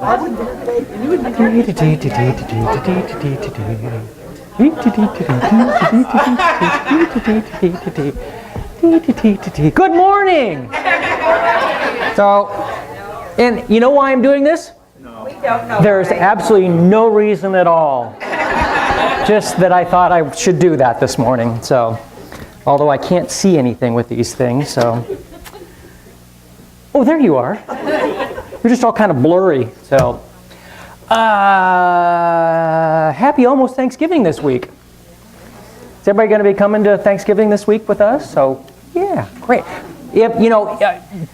Good morning! So, and you know why I'm doing this? No. We don't know. There's absolutely no reason at all. Just that I thought I should do that this morning. So, although I can't see anything with these things, so. Oh, there you are. You're just all kind of blurry. So, happy almost Thanksgiving this week. Is everybody going to be coming to Thanksgiving this week with us? So, yeah, great. If,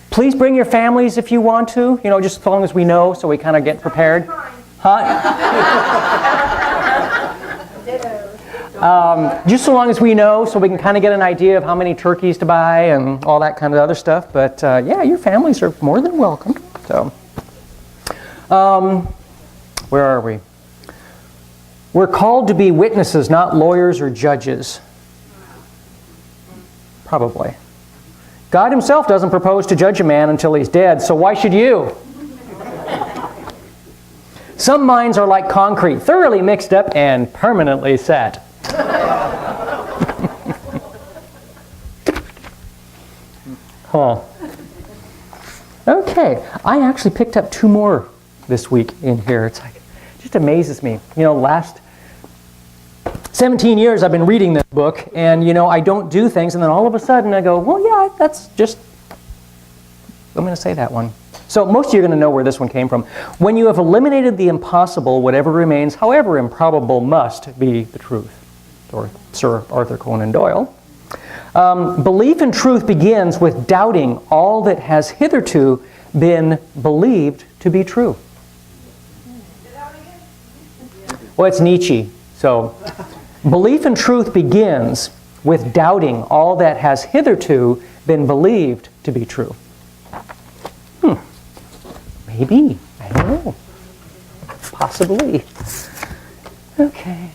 please bring your families if you want to, just as long as we know so we kind of get prepared. Just so long as we know so we can kind of get an idea of how many turkeys to buy and all that kind of other stuff. But yeah, your families are more than welcome. So, where are we? We're called to be witnesses, not lawyers or judges. Probably. God himself doesn't propose to judge a man until he's dead, so why should you? Some minds are like concrete, thoroughly mixed up and permanently set. Huh. Okay, I actually picked up 2 more this week in here. It's like, it just amazes me. Last 17 years I've been reading this book, and I don't do things, and then all of a sudden I go, well, yeah, that's just, I'm going to say that one. So most of you are going to know where this one came from. When you have eliminated the impossible, whatever remains, however improbable, must be the truth. Or Sir Arthur Conan Doyle. Belief in truth begins with doubting all that has hitherto been believed to be true. Well, it's Nietzsche. So, belief in truth begins with doubting all that has hitherto been believed to be true. Maybe. I don't know. Possibly. Okay.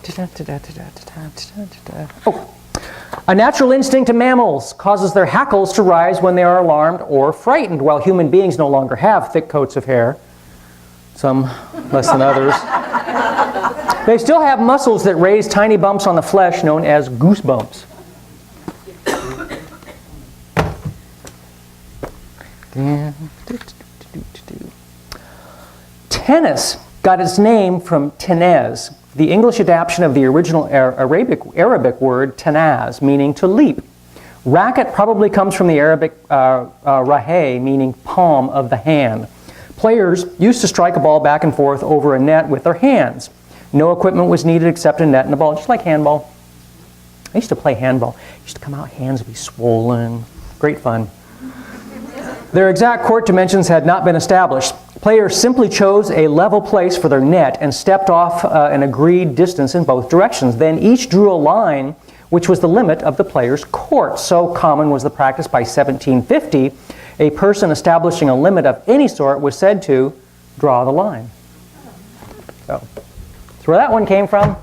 Oh. A natural instinct in mammals causes their hackles to rise when they are alarmed or frightened, while human beings no longer have thick coats of hair. Some less than others. They still have muscles that raise tiny bumps on the flesh known as goosebumps. Tennis got its name from tenez, the English adaptation of the original Arabic word tanaz, meaning to leap. Racket probably comes from the Arabic rahay, meaning palm of the hand. Players used to strike a ball back and forth over a net with their hands. No equipment was needed except a net and a ball, just like handball. I used to play handball. It used to come out, hands would be swollen. Great fun. Their exact court dimensions had not been established. Players simply chose a level place for their net and stepped off an agreed distance in both directions. Then each drew a line which was the limit of the player's court. So common was the practice by 1750, a person establishing a limit of any sort was said to draw the line. So, that's where that one came from.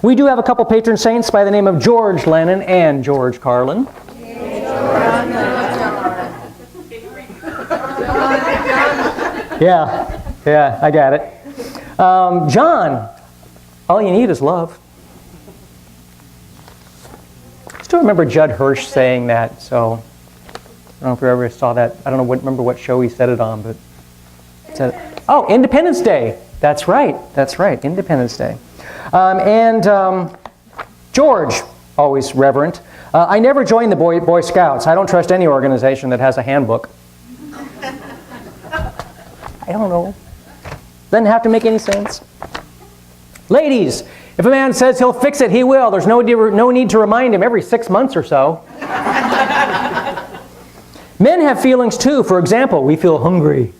We do have a couple patron saints by the name of George Lennon and George Carlin. Yeah, I got it. John, all you need is love. I still remember Judd Hirsch saying that, so I don't know if you ever saw that. I don't remember what show he said it on, but it said, oh, Independence Day. That's right, Independence Day. George, always reverent. I never joined the Boy Scouts. I don't trust any organization that has a handbook. I don't know. Doesn't have to make any sense. Ladies, if a man says he'll fix it, he will. There's no need to remind him every 6 months or so. Men have feelings too. For example, we feel hungry.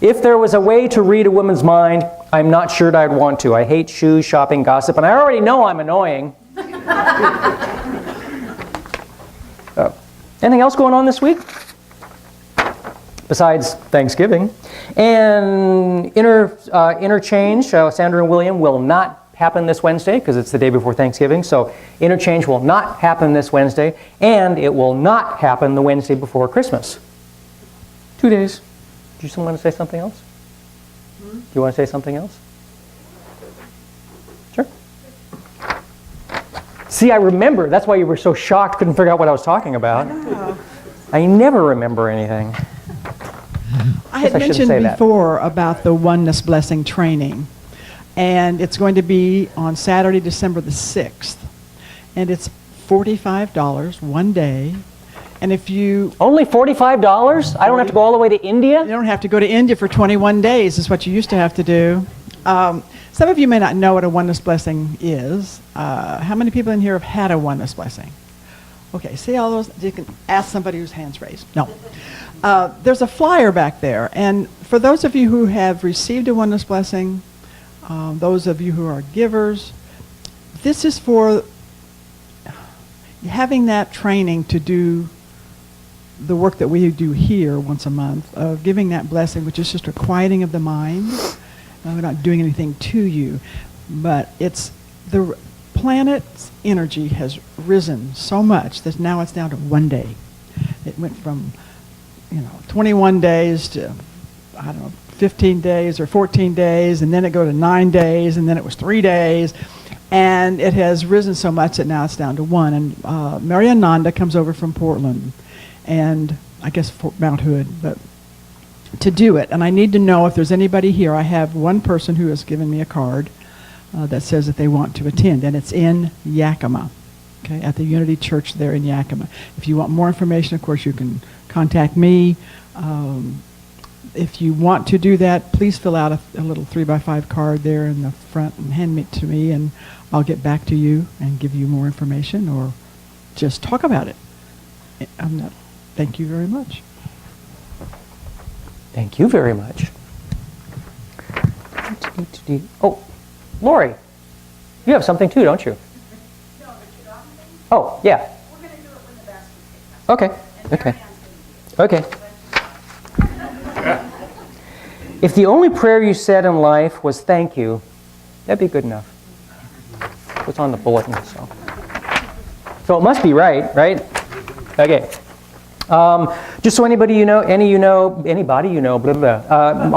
If there was a way to read a woman's mind, I'm not sure I'd want to. I hate shoes, shopping, gossip, and I already know I'm annoying. Anything else going on this week? Besides Thanksgiving. And interchange, Sandra and William, will not happen this Wednesday because it's the day before Thanksgiving. So interchange will not happen this Wednesday, and it will not happen the Wednesday before Christmas. 2 days. Do you want to say something else? Do you want to say something else? Sure. See, I remember. That's why you were so shocked, couldn't figure out what I was talking about. I never remember anything. I had mentioned before about the Oneness Blessing training, and it's going to be on Saturday, December the 6th, and it's $45 one day. And if you... Only $45? I don't have to go all the way to India? You don't have to go to India for 21 days, is what you used to have to do. Some of you may not know what a Oneness Blessing is. How many people in here have had a Oneness Blessing? Okay, see all those? You can ask somebody whose hand's raised. No. There's a flyer back there, and for those of you who have received a Oneness Blessing, those of you who are givers, this is for having that training to do the work that we do here once a month, of giving that blessing, which is just a quieting of the mind. We're not doing anything to you, but it's the planet's energy has risen so much that now it's down to 1 day. It went from 21 days to, 15 days or 14 days, and then it go to 9 days, and then it was 3 days, and it has risen so much that now it's down to 1. And Mary Ananda comes over from Portland, and I guess Mount Hood, but to do it. And I need to know if there's anybody here. I have one person who has given me a card that says that they want to attend, and it's in Yakima, okay, at the Unity Church there in Yakima. If you want more information, of course, you can contact me. If you want to do that, please fill out a little 3x5 card there in the front and hand it to me, and I'll get back to you and give you more information, or just talk about it. Thank you very much. Thank you very much. Oh, Lori, you have something too, don't you? No, but you're not. Oh, yeah. We're going to do it when the basket Okay. gets out. Okay. Okay. If the only prayer you said in life was thank you, that'd be good enough. It's on the bulletin, so it must be right? Okay. Just so anybody you know, blah, blah,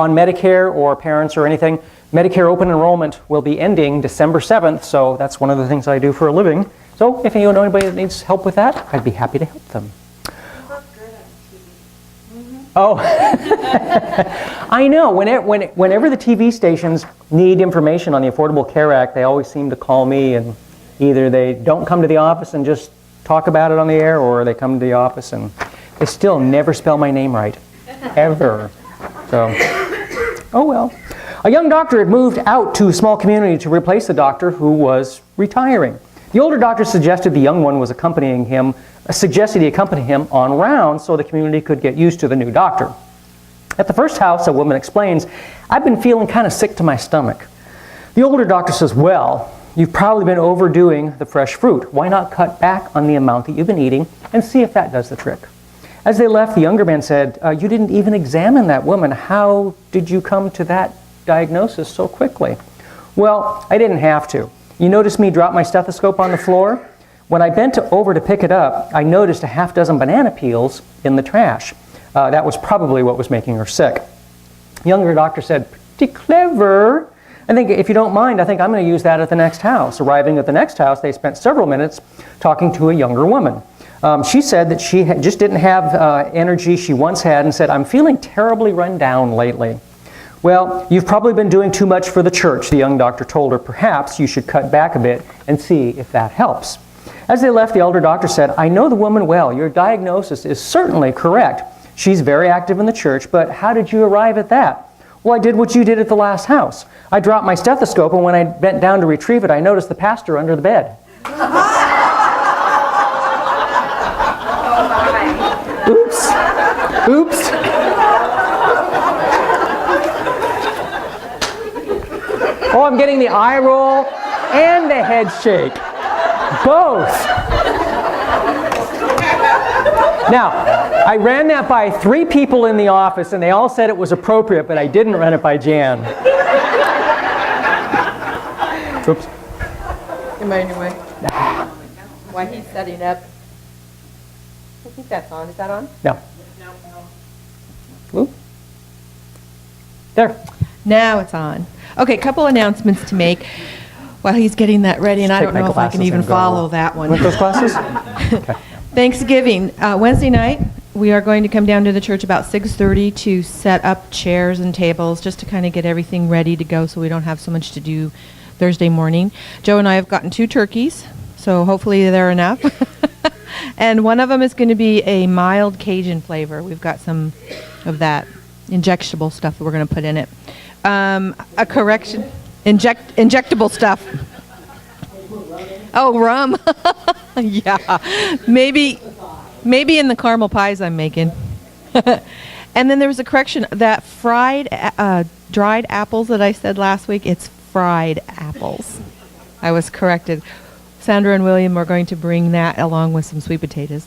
on Medicare or parents or anything, Medicare open enrollment will be ending December 7th, so that's one of the things I do for a living. So if you know anybody that needs help with that, I'd be happy to help them. Oh, I know. Whenever the TV stations need information on the Affordable Care Act, they always seem to call me, and either they don't come to the office and just talk about it on the air, or they come to the office and they still never spell my name right, ever. So, oh well. A young doctor had moved out to a small community to replace the doctor who was retiring. The older doctor suggested the young one was accompany him on rounds so the community could get used to the new doctor. At the first house, a woman explains, "I've been feeling kind of sick to my stomach." The older doctor says, "Well, you've probably been overdoing the fresh fruit. Why not cut back on the amount that you've been eating and see if that does the trick?" As they left, the younger man said, "You didn't even examine that woman. How did you come to that diagnosis so quickly?" "Well, I didn't have to. You noticed me drop my stethoscope on the floor? When I bent over to pick it up, I noticed a half-dozen banana peels in the trash. That was probably what was making her sick." The younger doctor said, "Pretty clever. I think, if you don't mind, I think I'm going to use that at the next house." Arriving at the next house, they spent several minutes talking to a younger woman. She said that she just didn't have energy she once had, and said, "I'm feeling terribly run down lately." "Well, you've probably been doing too much for the church," the young doctor told her. "Perhaps you should cut back a bit and see if that helps." As they left, the elder doctor said, "I know the woman well. Your diagnosis is certainly correct. She's very active in the church, but how did you arrive at that?" "Well, I did what you did at the last house. I dropped my stethoscope, and when I bent down to retrieve it, I noticed the pastor under the bed." Oops. Oops. Oh, I'm getting the eye roll and the head shake. Both. Now, I ran that by 3 people in the office, and they all said it was appropriate, but I didn't run it by Jan. Oops. Anyway, while he's setting up, I think that's on. Is that on? No. There. Now it's on. Okay, couple announcements to make while he's getting that ready, and I Take don't my know if I can glasses even and go. follow that one. Want those glasses? Thanksgiving, Wednesday night, we are going to come down to the church about 6:30 to set up chairs and tables just to kind of get everything ready to go so we don't have so much to do Thursday morning. Joe and I have gotten 2 turkeys, so hopefully they're enough. And one of them is going to be a mild Cajun flavor. We've got some of that injectable stuff that we're going to put in it. A correction, injectable stuff. Oh, rum. Yeah. Maybe in the caramel pies I'm making. And then there was a correction. That dried apples that I said last week, it's fried apples. I was corrected. Sandra and William are going to bring that along with some sweet potatoes.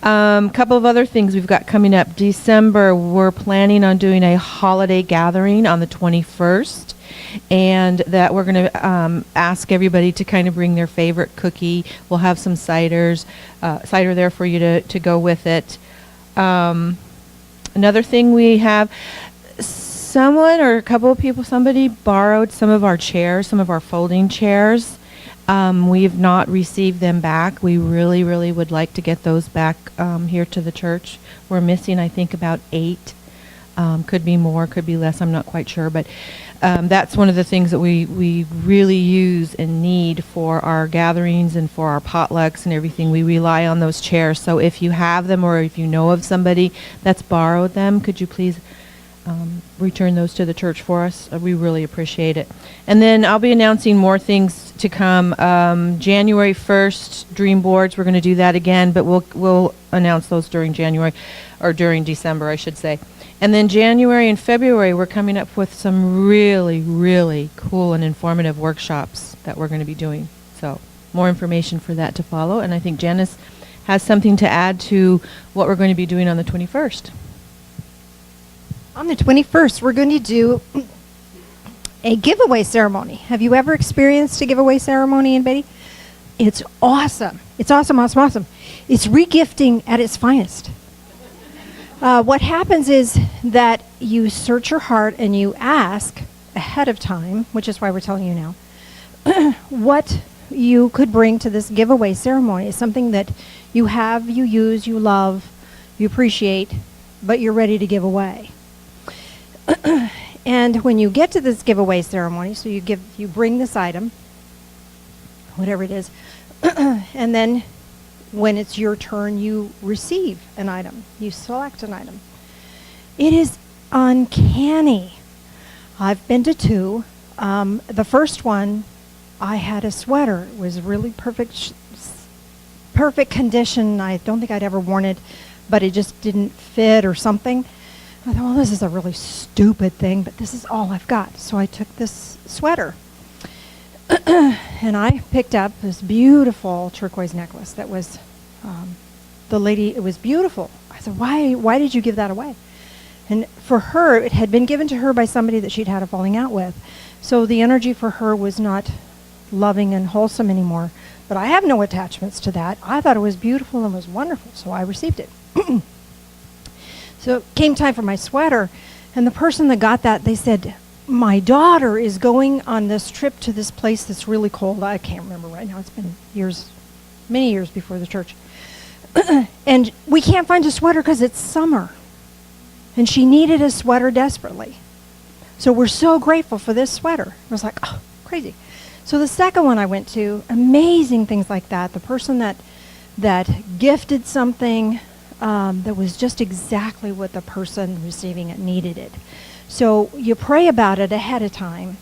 Couple of other things we've got coming up. December, we're planning on doing a holiday gathering on the 21st. And that we're going to ask everybody to kind of bring their favorite cookie. We'll have some cider there for you to go with it. Another thing we have, someone or a couple of people, somebody borrowed some of our chairs, some of our folding chairs. We have not received them back. We really, really would like to get those back here to the church. We're missing, I think, about 8. Could be more, could be less, I'm not quite sure. But that's one of the things that we really use and need for our gatherings and for our potlucks and everything. We rely on those chairs. So if you have them or if you know of somebody that's borrowed them, could you please return those to the church for us? We really appreciate it. And then I'll be announcing more things to come. January 1st, dream boards, we're going to do that again, but we'll announce those during January, or during December, I should say. And then January and February, we're coming up with some really, really cool and informative workshops that we're going to be doing. So more information for that to follow. And I think Janice has something to add to what we're going to be doing on the 21st. On the 21st, we're going to do a giveaway ceremony. Have you ever experienced a giveaway ceremony in Beatty? It's awesome. It's awesome, awesome, awesome. It's regifting at its finest. What happens is that you search your heart and you ask ahead of time, which is why we're telling you now, what you could bring to this giveaway ceremony. Is something that you have, you use, you love, you appreciate, but you're ready to give away. And when you get to this giveaway ceremony, so you bring this item, whatever it is, and then when it's your turn, you receive an item. You select an item. It is uncanny. I've been to 2. The first one, I had a sweater. It was really perfect condition. I don't think I'd ever worn it, but it just didn't fit or something. I thought, well, this is a really stupid thing, but this is all I've got. So I took this sweater. And I picked up this beautiful turquoise necklace that was, the lady, it was beautiful. I said, why did you give that away? And for her, it had been given to her by somebody that she'd had a falling out with. So the energy for her was not loving and wholesome anymore. But I have no attachments to that. I thought it was beautiful and was wonderful, so I received it. So it came time for my sweater, and the person that got that, they said, my daughter is going on this trip to this place that's really cold. I can't remember right now. It's been years, many years before the church. And we can't find a sweater because it's summer. And she needed a sweater desperately. So we're so grateful for this sweater. I was like, oh, crazy. So the second one I went to, amazing things like that. The person that gifted something that was just exactly what the person receiving it needed it. So you pray about it ahead of time,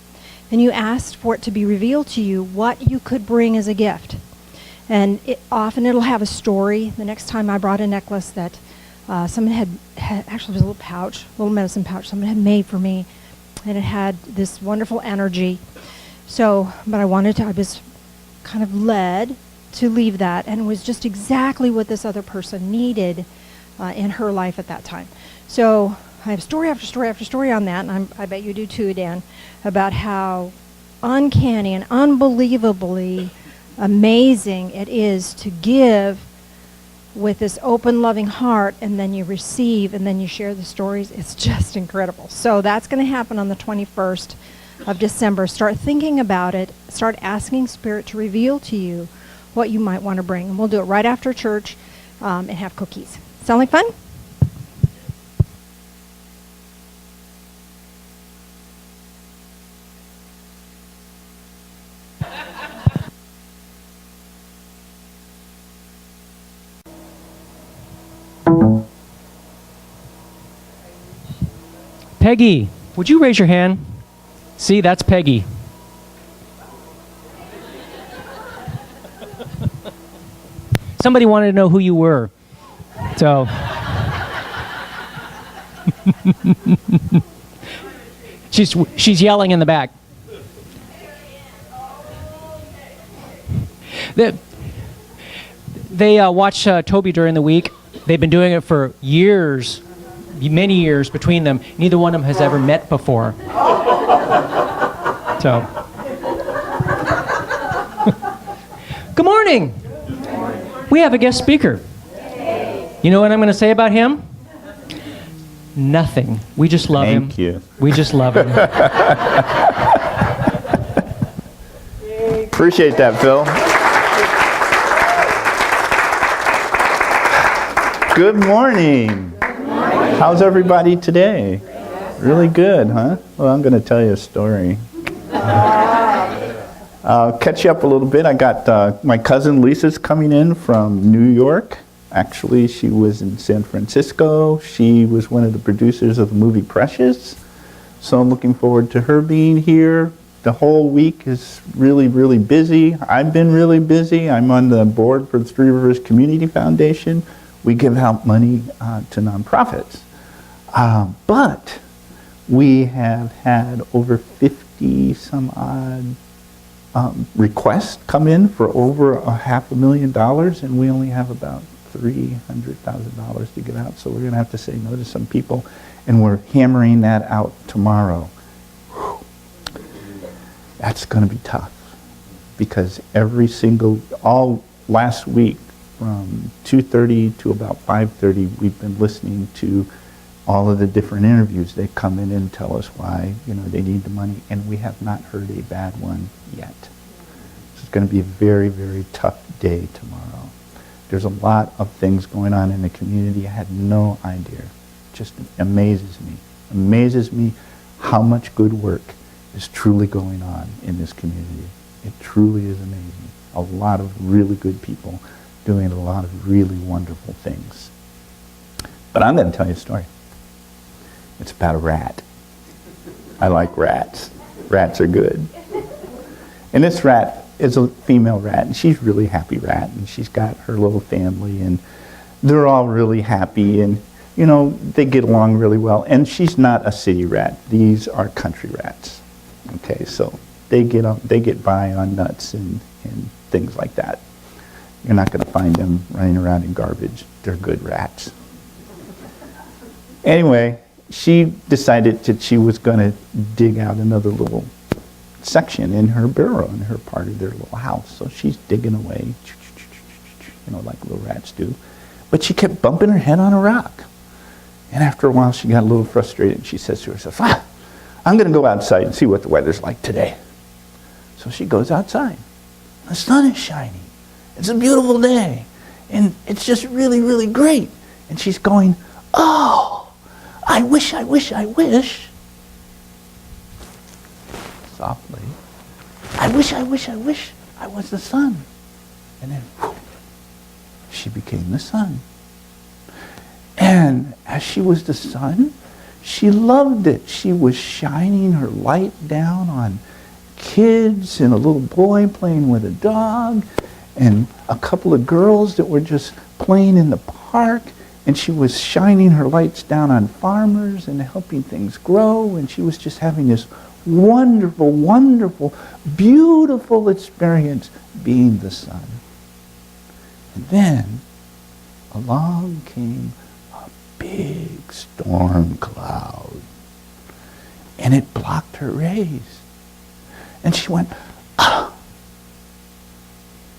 and you ask for it to be revealed to you what you could bring as a gift. And often it'll have a story. The next time I brought a necklace that someone had actually, it was a little pouch, a little medicine pouch someone had made for me, and it had this wonderful energy. So, but I was kind of led to leave that, and it was just exactly what this other person needed in her life at that time. So I have story after story after story on that, and I bet you do too, Dan, about how uncanny and unbelievably amazing it is to give with this open, loving heart, and then you receive, and then you share the stories. It's just incredible. So that's going to happen on the 21st of December. Start thinking about it. Start asking Spirit to reveal to you what you might want to bring. And we'll do it right after church and have cookies. Sound like fun? Peggy, would you raise your hand? See, that's Peggy. Somebody wanted to know who you were. So she's yelling in the back. They watch Toby during the week. They've been doing it for years, many years between them. Neither one of them has ever met before. So, good morning. We have a guest speaker. You know what I'm going to say about him? Nothing. We just love him. Thank you. We just love him. Appreciate that, Phil. Good morning. How's everybody today? Really good, huh? Well, I'm going to tell you a story. I'll catch you up a little bit. I got my cousin Lisa's coming in from New York. Actually, she was in San Francisco. She was one of the producers of the movie Precious. So I'm looking forward to her being here. The whole week is really, really busy. I've been really busy. I'm on the board for the Three Rivers Community Foundation. We give out money to nonprofits. But we have had over 50 some odd requests come in for over $500,000, and we only have about $300,000 to give out. So we're going to have to say no to some people, and we're hammering that out tomorrow. Whew. That's going to be tough, because all last week from 2:30 to about 5:30, we've been listening to all of the different interviews. They come in and tell us why they need the money, and we have not heard a bad one yet. It's going to be a very, very tough day tomorrow. There's a lot of things going on in the community. I had no idea. Just amazes me how much good work is truly going on in this community. It truly is amazing. A lot of really good people doing a lot of really wonderful things. But I'm going to tell you a story. It's about a rat. I like rats. Rats are good. And this rat is a female rat, and she's a really happy rat, and she's got her little family, and they're all really happy, and they get along really well. And she's not a city rat. These are country rats. Okay, so they get by on nuts and things like that. You're not going to find them running around in garbage. They're good rats. Anyway, she decided that she was going to dig out another little section in her burrow, in her part of their little house. So she's digging away, like little rats do. But she kept bumping her head on a rock. And after a while, she got a little frustrated. She says to herself, I'm going to go outside and see what the weather's like today. So she goes outside. The sun is shining. It's a beautiful day. And it's just really, really great. And she's going, oh, I wish. Softly. I wish I was the sun. And then she became the sun. And as she was the sun, she loved it. She was shining her light down on kids and a little boy playing with a dog and a couple of girls that were just playing in the park. And she was shining her lights down on farmers and helping things grow. And she was just having this wonderful, wonderful, beautiful experience being the sun. And then along came a big storm cloud. And it blocked her rays. And she went,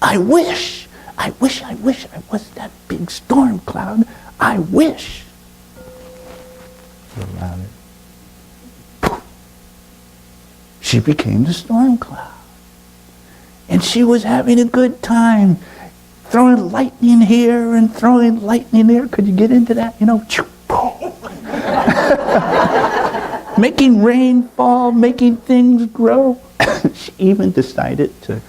I wish I wish I was that big storm cloud. I wish. A little louder. Poof. She became the storm cloud. And she was having a good time, throwing lightning here and throwing lightning there. Could you get into that? You know, making rain fall, making things grow. She even decided to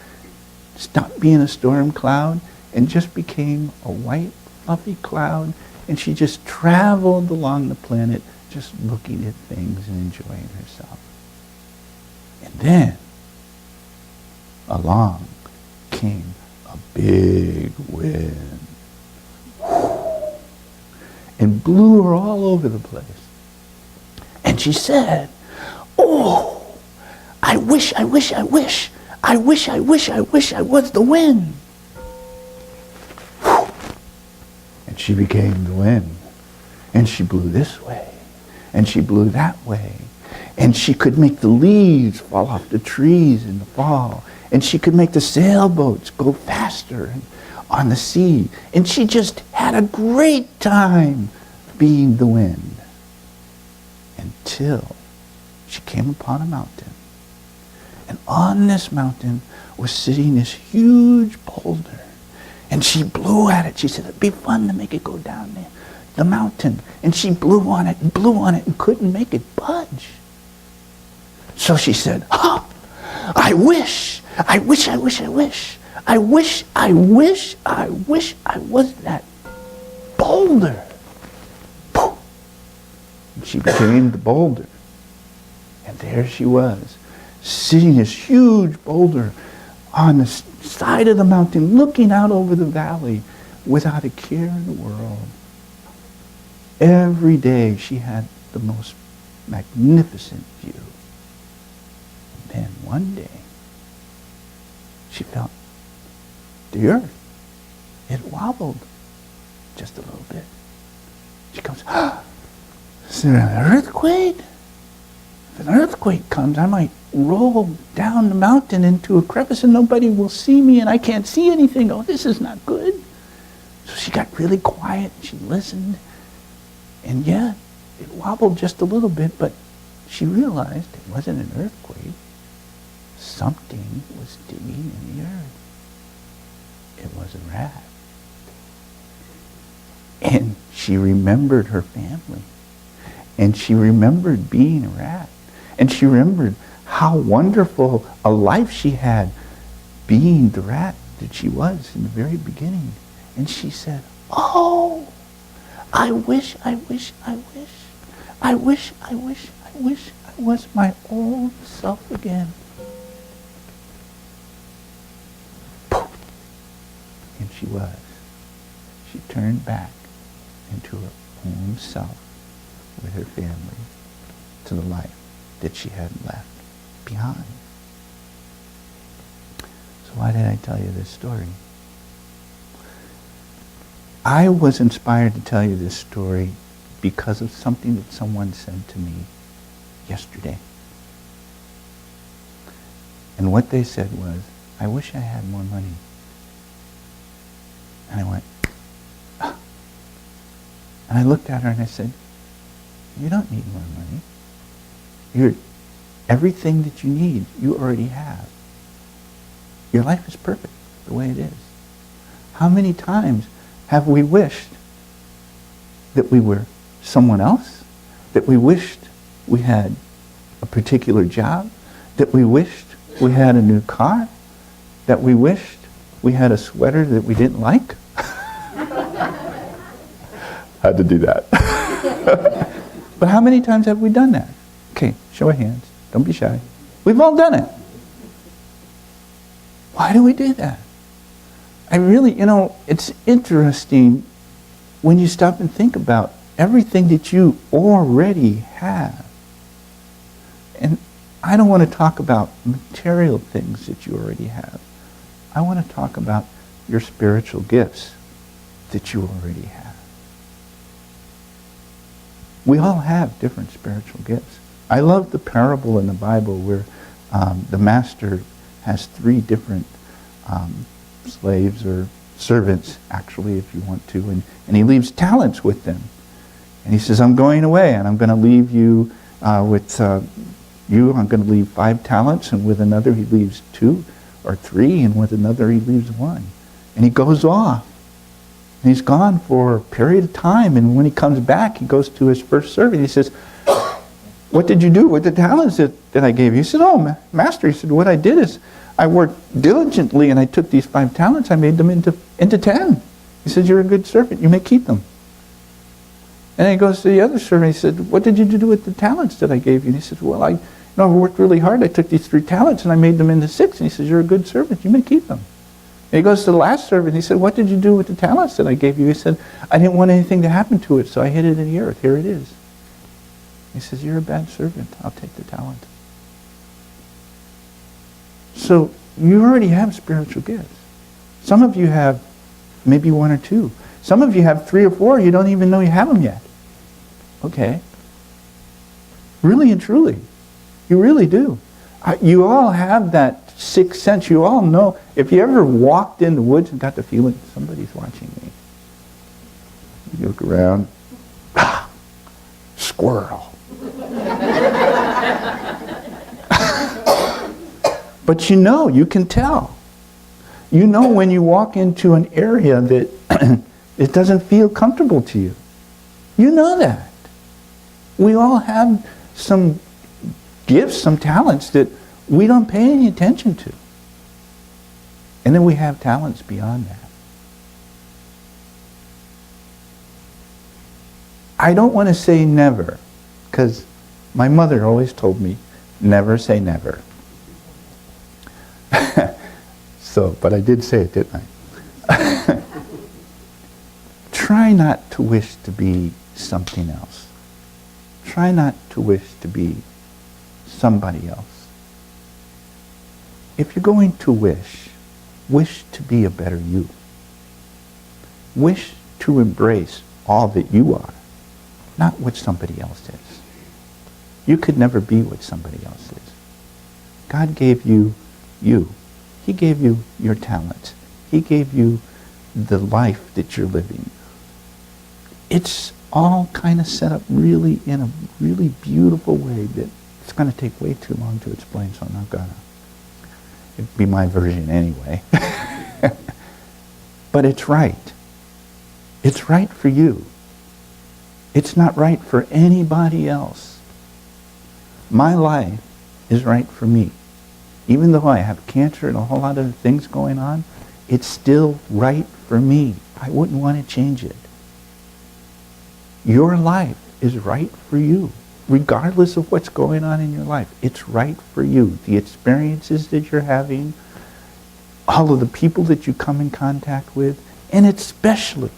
stop being a storm cloud and just became a white, fluffy cloud. And she just traveled along the planet, just looking at things and enjoying herself. And then, along came a big wind and blew her all over the place. And she said, oh, I wish I was the wind. And she became the wind. And she blew this way. And she blew that way. And she could make the leaves fall off the trees in the fall. And she could make the sailboats go faster on the sea. And she just had a great time being the wind. Until she came upon a mountain. And on this mountain was sitting this huge boulder. And she blew at it. She said, it'd be fun to make it go down there, the mountain. And she blew on it and couldn't make it budge. So she said, I wish I was that boulder. Poof. And she became the boulder. And there she was, sitting this huge boulder on the side of the mountain, looking out over the valley without a care in the world. Every day she had the most magnificent view. And then one day, she felt the earth. It wobbled just a little bit. She goes, is there an earthquake? If an earthquake comes, I might roll down the mountain into a crevice and nobody will see me and I can't see anything. Oh, this is not good. So she got really quiet and she listened. And yeah, it wobbled just a little bit, but she realized it wasn't an earthquake. Something was digging in the earth. It was a rat. And she remembered her family. And she remembered being a rat. And she remembered how wonderful a life she had being the rat that she was in the very beginning. And she said, oh, I wish I was my old self again. Poof. And she was. She turned back into her own self with her family to the life that she had left behind. So why did I tell you this story? I was inspired to tell you this story because of something that someone said to me yesterday. And what they said was, I wish I had more money. And I went, ah. And I looked at her and I said, you don't need more money. Everything that you need, you already have. Your life is perfect the way it is. How many times have we wished that we were someone else? That we wished we had a particular job? That we wished we had a new car? That we wished we had a sweater that we didn't like? Had to do that. But how many times have we done that? Okay, show of hands. Don't be shy. We've all done it. Why do we do that? I really, it's interesting when you stop and think about everything that you already have. And I don't want to talk about material things that you already have. I want to talk about your spiritual gifts that you already have. We all have different spiritual gifts. I love the parable in the Bible where the master has 3 different slaves or servants, actually, if you want to, and he leaves talents with them. And he says, I'm going away, and I'm going to leave you with you. I'm going to leave 5 talents, and with another he leaves 2 or 3, and with another he leaves 1. And he goes off. And he's gone for a period of time, and when he comes back, he goes to his first servant. He says, what did you do with the talents that I gave you? He said, oh, master, he said, what I did is I worked diligently, and I took these 5 talents, I made them into 10. He said, you're a good servant, you may keep them. And then he goes to the other servant, he said, what did you do with the talents that I gave you? And he said, well, I worked really hard, I took these 3 talents, and I made them into 6. And he says, you're a good servant, you may keep them. And he goes to the last servant, he said, what did you do with the talents that I gave you? He said, I didn't want anything to happen to it, so I hid it in the earth. Here it is. He says, you're a bad servant. I'll take the talent. So you already have spiritual gifts. Some of you have maybe 1 or 2. Some of you have 3 or 4. You don't even know you have them yet. Okay. Really and truly. You really do. You all have that 6th sense. You all know. If you ever walked in the woods and got the feeling somebody's watching me. You look around. Squirrel. But you can tell. You know when you walk into an area that it doesn't feel comfortable to you. You know that. We all have some gifts, some talents that we don't pay any attention to. And then we have talents beyond that. I don't want to say never, because my mother always told me, never say never. But I did say it, didn't I? Try not to wish to be something else. Try not to wish to be somebody else. If you're going to wish to be a better you. Wish to embrace all that you are, not what somebody else is. You could never be what somebody else is. God gave you you. He gave you your talents. He gave you the life that you're living. It's all kind of set up really in a really beautiful way that it's going to take way too long to explain, so I'm not going to. It'd be my version anyway. But it's right. It's right for you. It's not right for anybody else. My life is right for me. Even though I have cancer and a whole lot of things going on, it's still right for me. I wouldn't want to change it. Your life is right for you, regardless of what's going on in your life. It's right for you. The experiences that you're having, all of the people that you come in contact with, and especially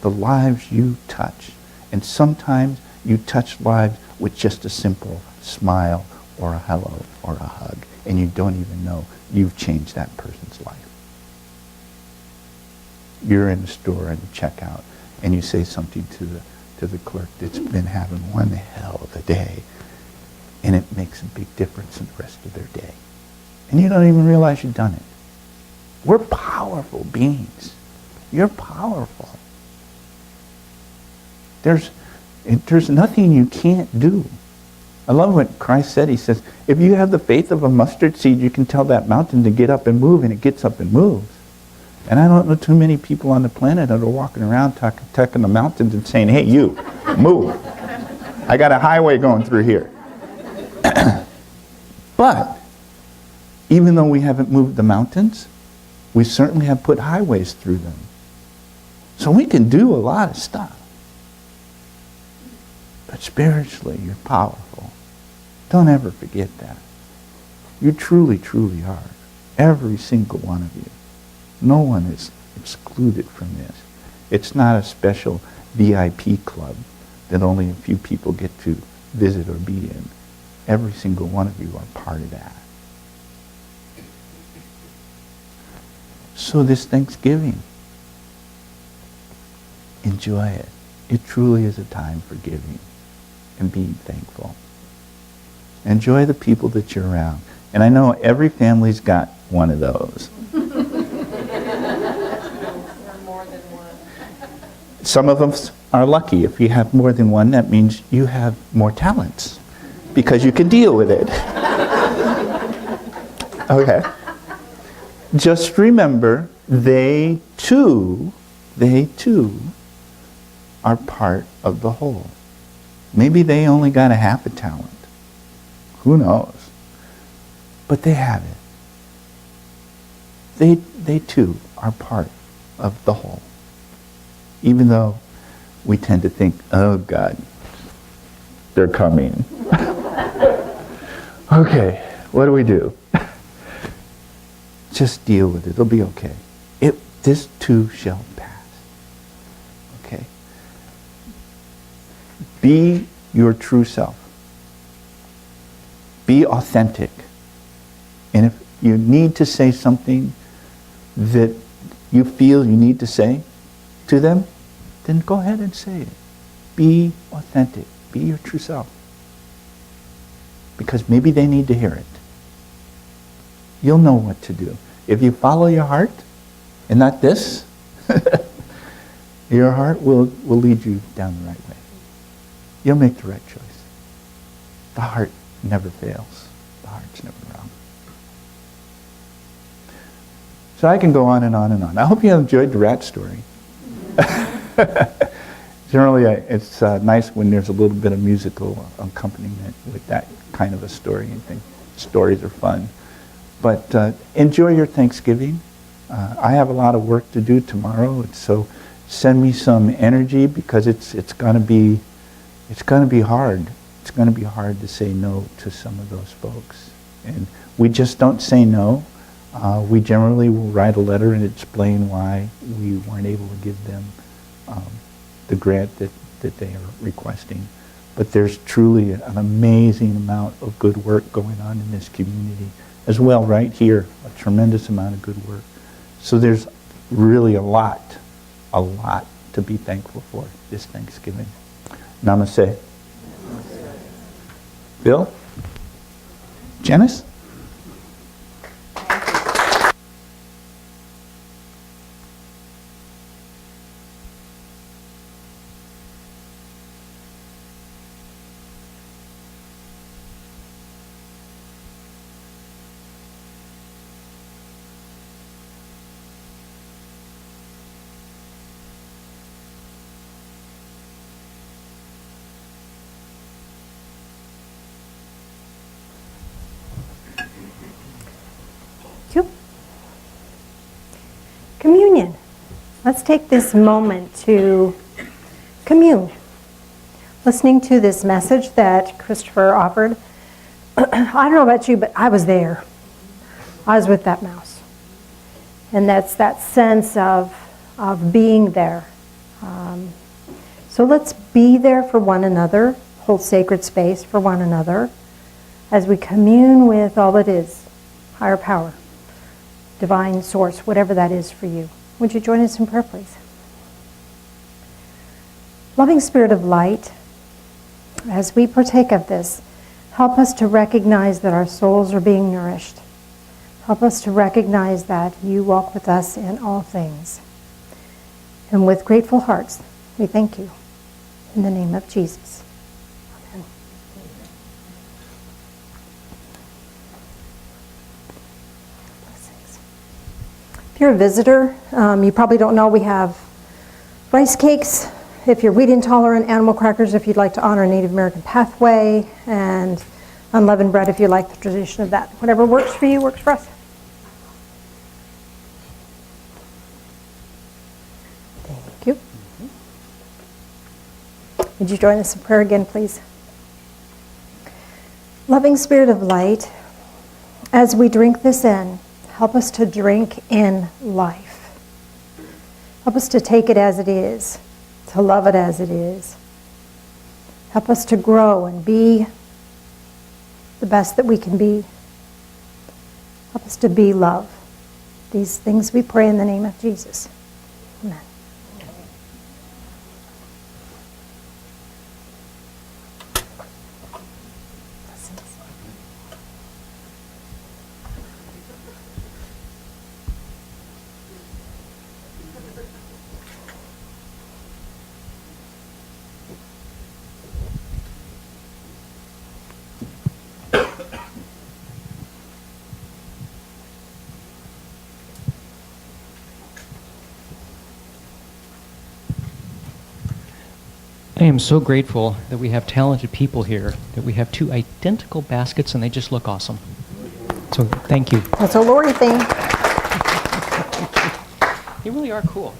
the lives you touch. And sometimes you touch lives with just a simple smile or a hello or a hug, and you don't even know you've changed that person's life. You're in the store and you check out, and you say something to the clerk that's been having one hell of a day, and it makes a big difference in the rest of their day. And you don't even realize you've done it. We're powerful beings. You're powerful. There's nothing you can't do. I love what Christ said. He says, if you have the faith of a mustard seed, you can tell that mountain to get up and move, and it gets up and moves. And I don't know too many people on the planet that are walking around tucking the mountains and saying, hey, you, move. I got a highway going through here. But even though we haven't moved the mountains, we certainly have put highways through them. So we can do a lot of stuff. But spiritually, you're powerful. Don't ever forget that. You truly, truly are. Every single one of you. No one is excluded from this. It's not a special VIP club that only a few people get to visit or be in. Every single one of you are part of that. So this Thanksgiving, enjoy it. It truly is a time for giving and being thankful. Enjoy the people that you're around. And I know every family's got one of those. Some of us are lucky. If you have more than one, that means you have more talents because you can deal with it. Okay. Just remember, they too are part of the whole. Maybe they only got a half a talent. Who knows? But they have it. They too are part of the whole. Even though we tend to think, oh God, they're coming. Okay, what do we do? Just deal with it. It'll be okay. This too shall pass. Okay? Be your true self. Be authentic. And if you need to say something that you feel you need to say to them, then go ahead and say it. Be authentic. Be your true self. Because maybe they need to hear it. You'll know what to do. If you follow your heart, and not this, your heart will lead you down the right way. You'll make the right choice. The heart never fails. The heart's never wrong. So I can go on and on and on. I hope you enjoyed the rat story. Generally, it's nice when there's a little bit of musical accompaniment with that kind of a story. I think stories are fun. But enjoy your Thanksgiving. I have a lot of work to do tomorrow, so send me some energy because it's going to be hard. It's going to be hard to say no to some of those folks, and we just don't say no. We generally will write a letter and explain why we weren't able to give them the grant that they are requesting. But there's truly an amazing amount of good work going on in this community as well, right here, a tremendous amount of good work. So there's really a lot to be thankful for this Thanksgiving. Namaste. Bill? Janice? Communion. Let's take this moment to commune. Listening to this message that Christopher offered, I don't know about you, but I was there. I was with that mouse. And that's that sense of being there. So let's be there for one another, hold sacred space for one another as we commune with all that is, higher power, divine source, whatever that is for you. Would you join us in prayer, please? Loving Spirit of light, as we partake of this, help us to recognize that our souls are being nourished. Help us to recognize that you walk with us in all things. And with grateful hearts, we thank you. In the name of Jesus. Amen. Blessings. If you're a visitor, you probably don't know we have rice cakes. If you're wheat intolerant, animal crackers if you'd like to honor a Native American pathway, and unleavened bread if you like the tradition of that. Whatever works for you works for us. Thank you. Would you join us in prayer again, please? Loving Spirit of light, as we drink this in, help us to drink in life. Help us to take it as it is, to love it as it is. Help us to grow and be the best that we can be. Help us to be love. These things we pray in the name of Jesus. Amen. I am so grateful that we have talented people here, that we have 2 identical baskets and they just look awesome. So thank you. That's a Lori thing. You really are cool.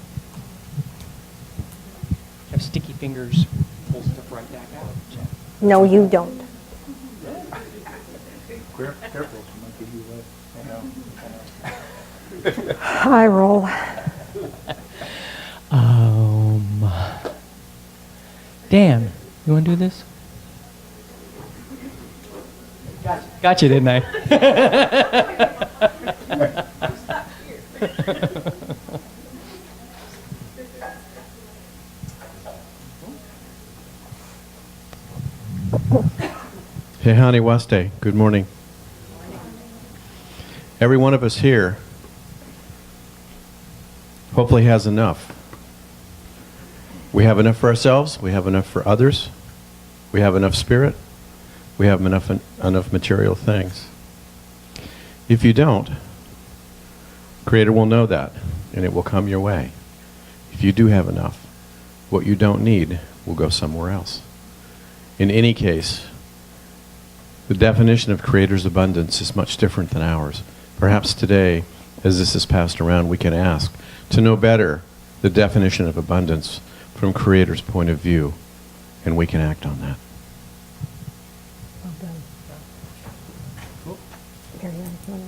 Have sticky fingers, pulls the front back out. No, you don't. Careful, she might give you a, High roll. Dan, you want to do this? Gotcha, didn't I? Hey, Hani Waste, good morning. Every one of us here hopefully has enough. We have enough for ourselves, we have enough for others, we have enough spirit, we have enough material things. If you don't, Creator will know that, and it will come your way. If you do have enough, what you don't need will go somewhere else. In any case, the definition of Creator's abundance is much different than ours. Perhaps today, as this is passed around, we can ask to know better the definition of abundance from Creator's point of view, and we can act on that. Well done. Marianne, you wanna-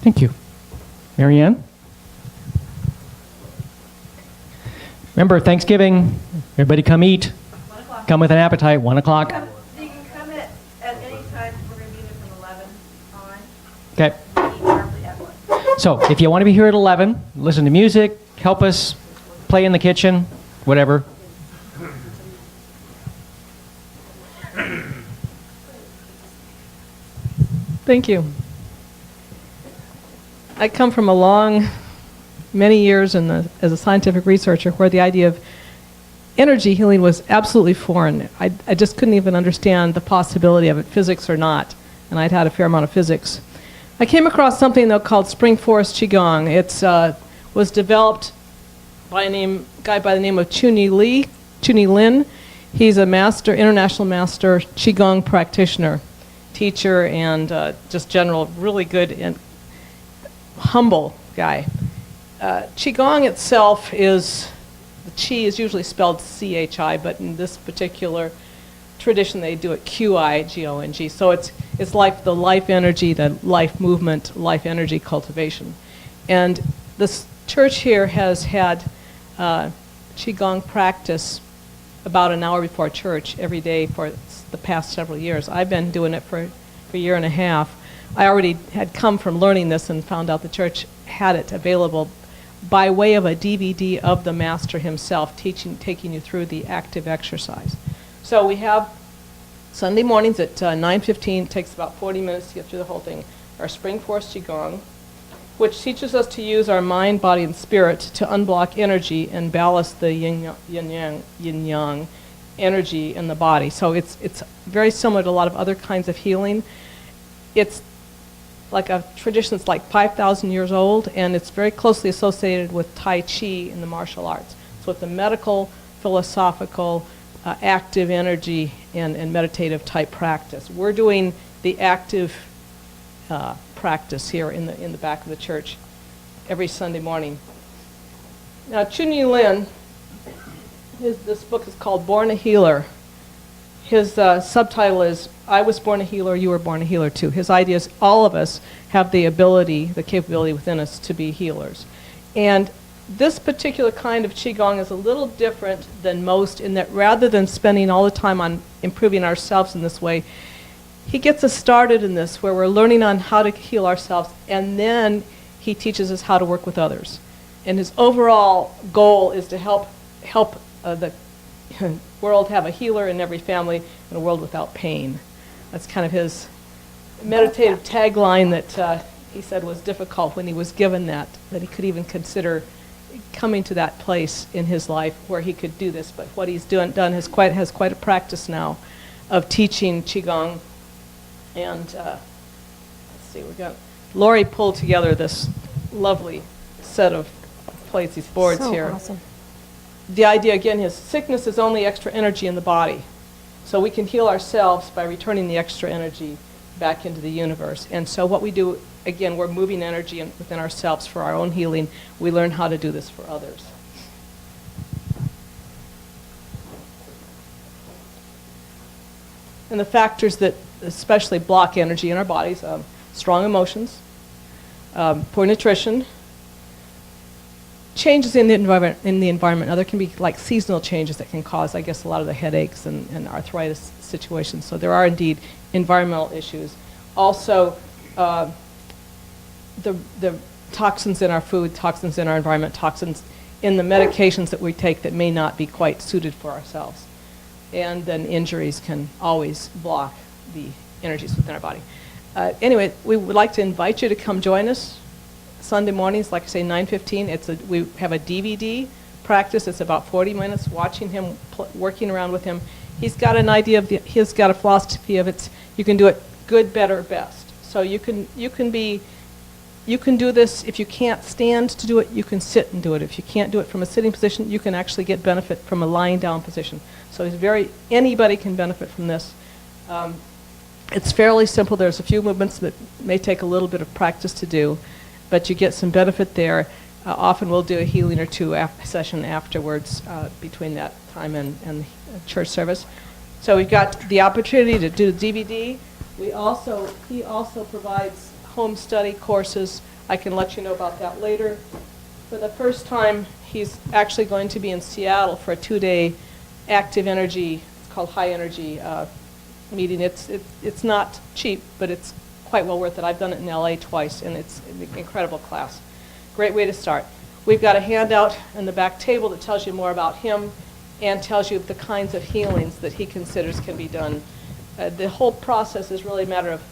Thank you. Marianne? Remember, Thanksgiving, everybody come eat. 1 o'clock. Come with an appetite, 1 o'clock. You can come at any time. We're going to be there from 11 on. Okay. Eat sharply at 1. So if you want to be here at 11, listen to music, help us play in the kitchen, whatever. Thank you. I come from many years as a scientific researcher where the idea of energy healing was absolutely foreign. I just couldn't even understand the possibility of it, physics or not, and I'd had a fair amount of physics. I came across something though called Spring Forest Qigong. It was developed by a guy by the name of Chun-Yi Lin. He's a international master Qigong practitioner, teacher, and just general really good and humble guy. Qigong itself is, the Qi is usually spelled C-H-I, but in this particular tradition they do it Q-I-G-O-N-G. So it's like the life energy, the life movement, life energy cultivation. And this church here has had Qigong practice about an hour before church every day for the past several years. I've been doing it for a year and a half. I already had come from learning this and found out the church had it available by way of a DVD of the master himself taking you through the active exercise. So we have Sunday mornings at 9:15, takes about 40 minutes to get through the whole thing, our Spring Forest Qigong, which teaches us to use our mind, body, and spirit to unblock energy and ballast the yin-yang energy in the body. So it's very similar to a lot of other kinds of healing. It's like a tradition that's like 5,000 years old, and it's very closely associated with Tai Chi in the martial arts. So it's a medical, philosophical, active energy and meditative type practice. We're doing the active practice here in the back of the church every Sunday morning. Now, Chun-Yi Lin, this book is called Born a Healer. His subtitle is, I was born a healer, you were born a healer too. His idea is all of us have the ability, the capability within us to be healers. And this particular kind of Qigong is a little different than most in that rather than spending all the time on improving ourselves in this way, he gets us started in this where we're learning on how to heal ourselves, and then he teaches us how to work with others. And his overall goal is to help the world have a healer in every family and a world without pain. That's kind of his meditative tagline that he said was difficult when he was given that he could even consider coming to that place in his life where he could do this. But what he's done has quite a practice now of teaching Qigong. And let's see, we got Lori pulled together this lovely set of plates, these boards So here. awesome. the idea again is sickness is only extra energy in the body. So we can heal ourselves by returning the extra energy back into the universe. And so what we do, again, we're moving energy within ourselves for our own healing. We learn how to do this for others. And the factors that especially block energy in our bodies, strong emotions, poor nutrition, changes in the environment. Now, there can be like seasonal changes that can cause, I guess, a lot of the headaches and arthritis situations. So there are indeed environmental issues. Also, the toxins in our food, toxins in our environment, toxins in the medications that we take that may not be quite suited for ourselves. And then injuries can always block the energies within our body. Anyway, we would like to invite you to come join us Sunday mornings, like I say, 9:15. We have a DVD practice. It's about 40 minutes watching him, working around with him. He's got an idea of he's got a philosophy of you can do it good, better, best. So you can do this. If you can't stand to do it, you can sit and do it. If you can't do it from a sitting position, you can actually get benefit from a lying down position. So anybody can benefit from this. It's fairly simple. There's a few movements that may take a little bit of practice to do, but you get some benefit there. Often we'll do a healing or two session afterwards between that time and church service. So we've got the opportunity to do the DVD. He also provides home study courses. I can let you know about that later. For the first time, he's actually going to be in Seattle for a 2-day active energy, it's called high energy meeting. It's not cheap, but it's quite well worth it. I've done it in LA twice, and it's an incredible class. Great way to start. We've got a handout in the back table that tells you more about him and tells you the kinds of healings that he considers can be done. The whole process is really a matter of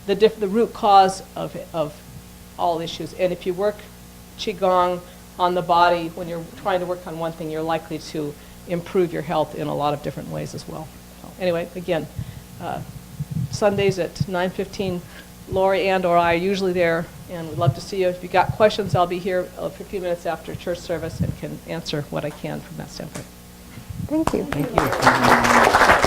the root cause of all issues. And if you work Qigong on the body, when you're trying to work on one thing, you're likely to improve your health in a lot of different ways as well. So anyway, again, Sundays at 9:15, Lori and or I are usually there, and we'd love to see you. If you've got questions, I'll be here for a few minutes after church service and can answer what I can from that standpoint. Thank you. Thank you.